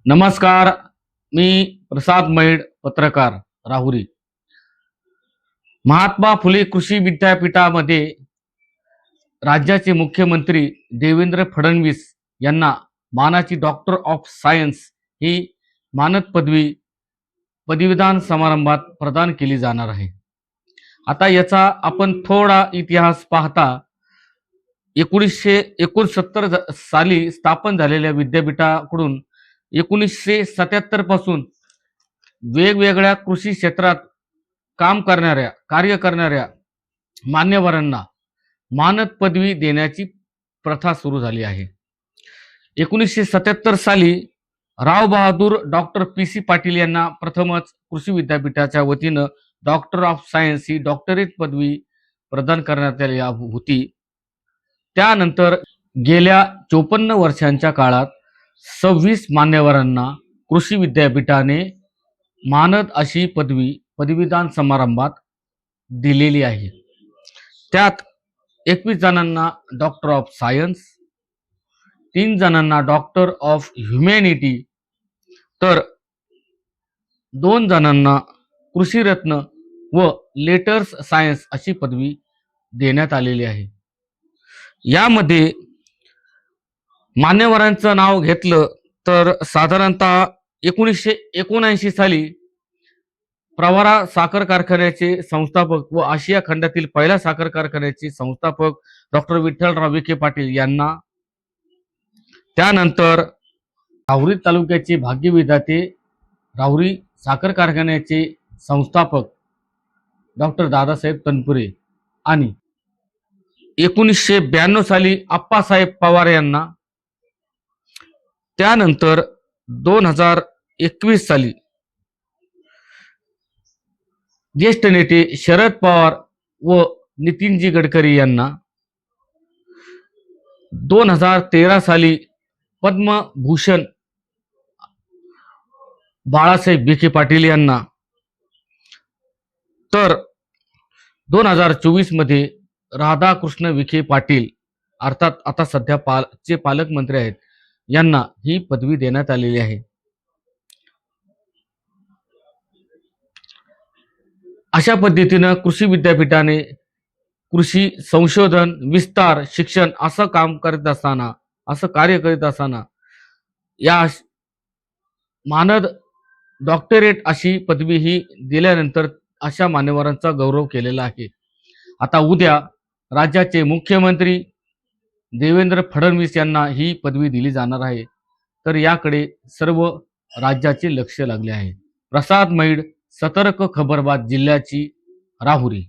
नमस्कार. मी प्रसाद मैड, पत्रकार, राहुरी. महात्मा फुले कृषी विद्यापीठामध्ये राज्याचे मुख्यमंत्री देवेंद्र फडणवीस यांना मानाची डॉक्टर ऑफ सायन्स ही मानद पदवीदान समारंभात प्रदान केली जाणार आहे. आता याचा आपण थोडा इतिहास पाहता 1969 साली स्थापन झालेल्या विद्यापीठाकडून 1977 पासून वेगवेगळ्या कृषी क्षेत्रात कार्य करणाऱ्या मान्यवरांना मानद पदवी देण्याची प्रथा सुरू झाली आहे. 1977 साली राव बहादूर डॉक्टर PC पाटील यांना प्रथमच कृषी विद्यापीठाच्या वतीनं doctor of science he doctorate पदवी प्रदान करण्यात आली होती. त्यानंतर गेल्या 54 वर्षांच्या काळात 26 मान्यवरांना कृषी विद्यापीठाने मानद अशी पदवीदान समारंभात दिलेली आहे. त्यात 21 जणांना डॉक्टर ऑफ सायन्स, 3 जणांना डॉक्टर ऑफ ह्युमॅनिटी, तर 2 जणांना कृषीरत्न व लेटर्स सायन्स अशी पदवी देण्यात आलेली आहे. यामध्ये मान्यवरांचं नाव घेतलं तर साधारणतः 1979 साली प्रवरा साखर कारखान्याचे संस्थापक व आशिया खंडातील पहिल्या साखर कारखान्याचे संस्थापक डॉक्टर विठ्ठलराव विखे पाटील यांना, त्यानंतर राहुरी तालुक्याचे भाग्यविधाते राहुरी साखर कारखान्याचे संस्थापक डॉक्टर दादासाहेब तनपुरे आणि 1992 साली आप्पासाहेब पवार यांना, त्यानंतर 2021 साली ज्येष्ठ नेते शरद पवार व नितीनजी गडकरी यांना, 2013 साली पद्मभूषण बाळासाहेब विखे पाटील यांना, तर 2024 मध्ये राधाकृष्ण विखे पाटील अर्थात आता सध्या पालकमंत्री आहेत यांना ही पदवी देण्यात आलेली आहे. अशा पद्धतीनं कृषी विद्यापीठाने कृषी संशोधन, विस्तार, शिक्षण असं कार्य करीत असताना या मानद डॉक्टरेट अशी पदवी ही दिल्यानंतर अशा मान्यवरांचा गौरव केलेला आहे. आता उद्या राज्याचे मुख्यमंत्री देवेंद्र फडणवीस यांना ही पदवी दिली जाणार आहे, तर याकडे सर्व राज्याचे लक्ष लागले आहे. प्रसाद मैड, सतर्क खबरबाज जिल्ह्याची, राहुरी.